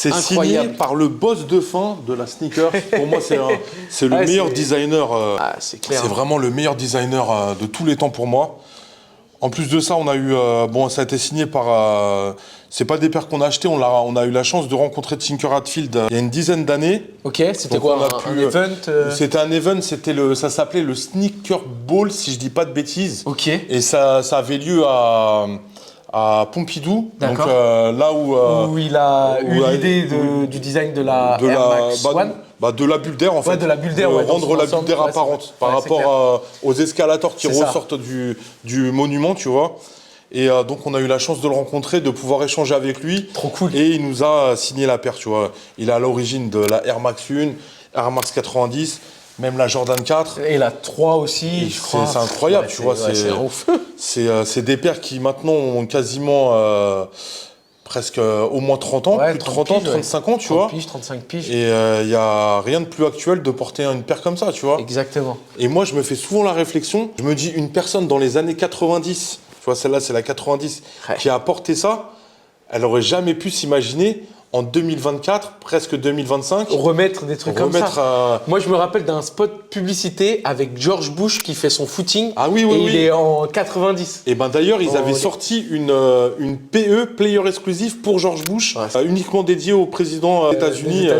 C'est signé par le boss de fin de la sneaker. Pour moi, c'est le meilleur designer. C'est clair. C'est vraiment le meilleur designer de tous les temps pour moi. En plus de ça, on a eu, ça a été signé par. C'est pas des paires qu'on a achetées, on a eu la chance de rencontrer Tinker Hatfield il y a une dizaine d'années. Ok, c'était quoi un event C'était un event, ça s'appelait le Sneaker Ball, si je dis pas de bêtises. Ok. Et ça avait lieu à Pompidou, donc là où il a eu l'idée du design de la Air Max One. De la bulle d'air en fait. De la bulle d'air, rendre la bulle d'air apparente par rapport aux escalators qui ressortent du monument, tu vois. Et donc on a eu la chance de le rencontrer, de pouvoir échanger avec lui. Trop cool. Et il nous a signé la paire, tu vois. Il est à l'origine de la Air Max 1, Air Max 90. Même la Jordan 4. Et la 3 aussi, je crois. C'est incroyable, tu vois. C'est des paires qui maintenant ont quasiment presque au moins 30 ans, plus de 30 ans, 35 ans, tu vois. 35 piges. Et il n'y a rien de plus actuel de porter une paire comme ça, tu vois. Exactement. Et moi, je me fais souvent la réflexion. Je me dis, une personne dans les années 90, tu vois, celle-là, c'est la 90, qui a porté ça, elle n'aurait jamais pu s'imaginer en 2024, presque 2025. Remettre des trucs comme ça. Moi, je me rappelle d'un spot publicité avec George Bush qui fait son footing. Ah oui, il est en 90. Et ben d'ailleurs, ils avaient sorti une PE, Player Exclusive, pour George Bush, uniquement dédiée au président des États-Unis.